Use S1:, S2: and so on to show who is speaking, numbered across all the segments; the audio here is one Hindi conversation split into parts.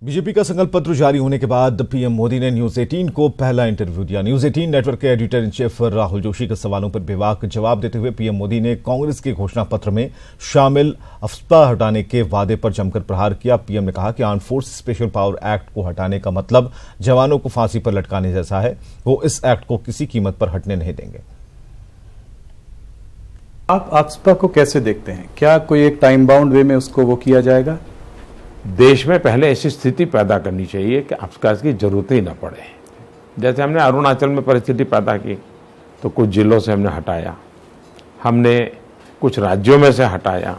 S1: बीजेपी का संकल्प पत्र जारी होने के बाद पीएम मोदी ने न्यूज 18 को पहला इंटरव्यू दिया। न्यूज 18 नेटवर्क के editor in chief Rahul Joshi के सवालों पर बेबाक जवाब देते हुए पीएम मोदी ने कांग्रेस के घोषणा पत्र में शामिल अफस्पा हटाने के वादे पर जमकर प्रहार किया। पीएम ने कहा कि armed force special power act को हटाने का मतलब जवानों को फांसी पर लटकाने जैसा है। वो इस एक्ट को किसी कीमत पर हटने नहीं देंगे।
S2: आप अफस्पा को कैसे देखते हैं? क्या कोई एक टाइम बाउंड वे में उसको वो किया जाएगा?
S3: देश में पहले ऐसी स्थिति पैदा करनी चाहिए कि अफस्पा की जरूरत ही ना पड़े। जैसे हमने अरुणाचल में परिस्थिति पैदा की तो कुछ जिलों से हमने हटाया, हमने कुछ राज्यों में से हटाया।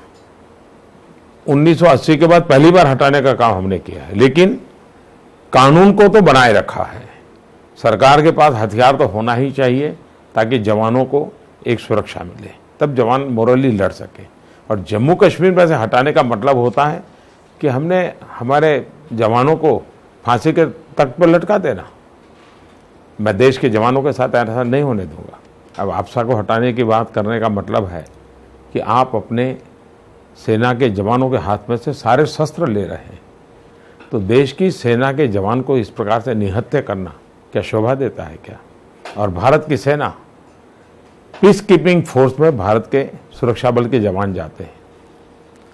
S3: 1980 के बाद पहली बार हटाने का काम हमने किया है, लेकिन कानून को तो बनाए रखा है। सरकार के पास हथियार तो होना ही चाहिए ताकि जवानों को एक सुरक्षा मिले, तब जवान मोरली लड़ सके। और जम्मू कश्मीर में से हटाने का मतलब होता है कि हमने हमारे जवानों को फांसी के तख्त पर लटका देना। मैं देश के जवानों के साथ ऐसा नहीं होने दूंगा। अब अफस्पा को हटाने की बात करने का मतलब है कि आप अपने सेना के जवानों के हाथ में से सारे शस्त्र ले रहे हैं, तो देश की सेना के जवान को इस प्रकार से निहत्या करना क्या शोभा देता है क्या? और भारत की सेना पीस कीपिंग फोर्स में भारत के सुरक्षा बल के जवान जाते हैं।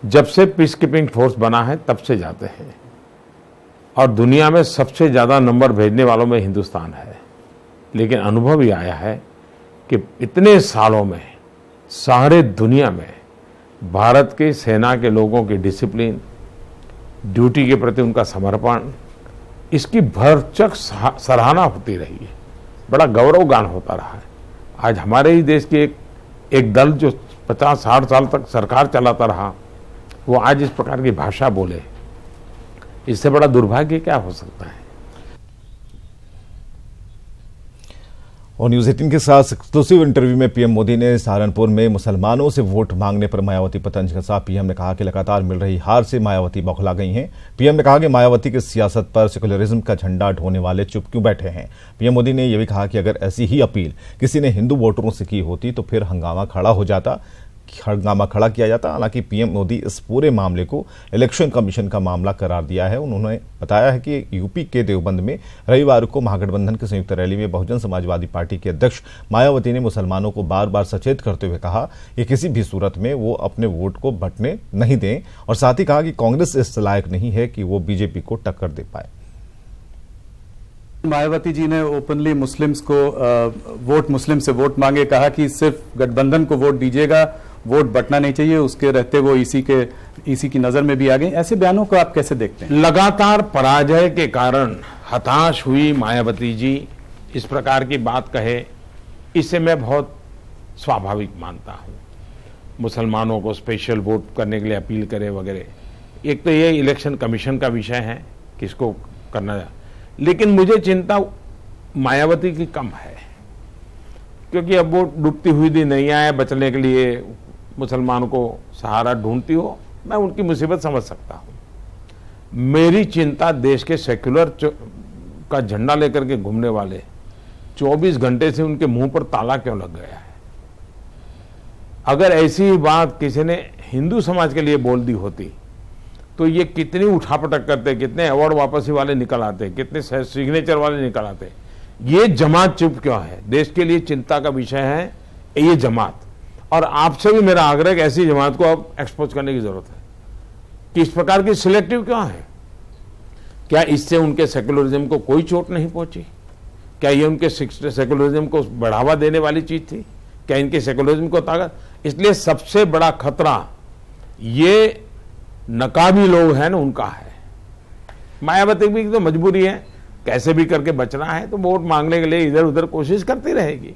S3: जब से पीस कीपिंग फोर्स बना है तब से जाते हैं, और दुनिया में सबसे ज़्यादा नंबर भेजने वालों में हिंदुस्तान है। लेकिन अनुभव ये आया है कि इतने सालों में सारे दुनिया में भारत की सेना के लोगों की डिसिप्लिन, ड्यूटी के प्रति उनका समर्पण, इसकी भरचक सराहना होती रही है। बड़ा गौरवगान होता रहा है। आज हमारे ही देश के एक दल जो 50-60 साल तक सरकार चलाता रहा, वो आज इस प्रकार की भाषा बोले, इससे बड़ा दुर्भाग्य क्या हो सकता है?
S1: और न्यूज 18 के साथ एक्सक्लूसिव इंटरव्यू में पीएम मोदी ने सहारनपुर में मुसलमानों से वोट मांगने पर मायावती पर तंज कसा। पीएम ने कहा कि लगातार मिल रही हार से मायावती बौखला गई हैं। पीएम ने कहा कि मायावती की सियासत पर सेकुलरिज्म का झंडा ढोने वाले चुप क्यों बैठे हैं। पीएम मोदी ने यह भी कहा कि अगर ऐसी ही अपील किसी ने हिंदू वोटरों से की होती तो फिर हंगामा खड़ा किया जाता। हालांकि पीएम मोदी इस पूरे मामले को इलेक्शन कमीशन का मामला करार दिया है। उन्होंने बताया है कि यूपी के देवबंद में रविवार को महागठबंधन की संयुक्त रैली में बहुजन समाजवादी पार्टी के अध्यक्ष मायावती ने मुसलमानों को बार बार सचेत करते हुए कहा कि किसी भी सूरत में वो अपने वोट को बंटने नहीं दें, और साथ ही कहा कि कांग्रेस इस लायक नहीं है कि वो बीजेपी को टक्कर दे पाए।
S2: मायावती जी ने ओपनली मुस्लिम्स को मुस्लिम से वोट मांगे, कहा कि सिर्फ गठबंधन को वोट दीजिएगा, वोट बंटना नहीं चाहिए। उसके रहते वो ईसी की नजर में भी आ गई। ऐसे बयानों को आप कैसे देखते हैं?
S3: लगातार पराजय के कारण हताश हुई मायावती जी इस प्रकार की बात कहे, इसे मैं बहुत स्वाभाविक मानता हूं। मुसलमानों को स्पेशल वोट करने के लिए अपील करे वगैरह, एक तो ये इलेक्शन कमीशन का विषय है किसको करना है, लेकिन मुझे चिंता मायावती की कम है, क्योंकि अब वो डूबती हुई दी नैया है, बचने के लिए मुसलमानों को सहारा ढूंढती हो। मैं उनकी मुसीबत समझ सकता हूं। मेरी चिंता देश के सेक्युलर का झंडा लेकर के घूमने वाले 24 घंटे से उनके मुंह पर ताला क्यों लग गया है। अगर ऐसी बात किसी ने हिंदू समाज के लिए बोल दी होती तो ये कितनी उठापटक करते, कितने अवार्ड वापसी वाले निकल आते, कितने सिग्नेचर वाले निकल आते। ये जमात चुप क्यों है? देश के लिए चिंता का विषय है ये जमात। और आपसे भी मेरा आग्रह है कि ऐसी जमात को अब एक्सपोज करने की जरूरत है कि इस प्रकार की सिलेक्टिव क्यों है। क्या इससे उनके सेकुलरिज्म को कोई चोट नहीं पहुंची? क्या ये उनके सेकुलरिज्म को बढ़ावा देने वाली चीज थी? क्या इनके सेकुलरिज्म को ताकत? इसलिए सबसे बड़ा खतरा ये नकाबी लोग हैं ना, उनका है। मायावती भी तो मजबूरी है, कैसे भी करके बचना है तो वोट मांगने के लिए इधर उधर कोशिश करती रहेगी।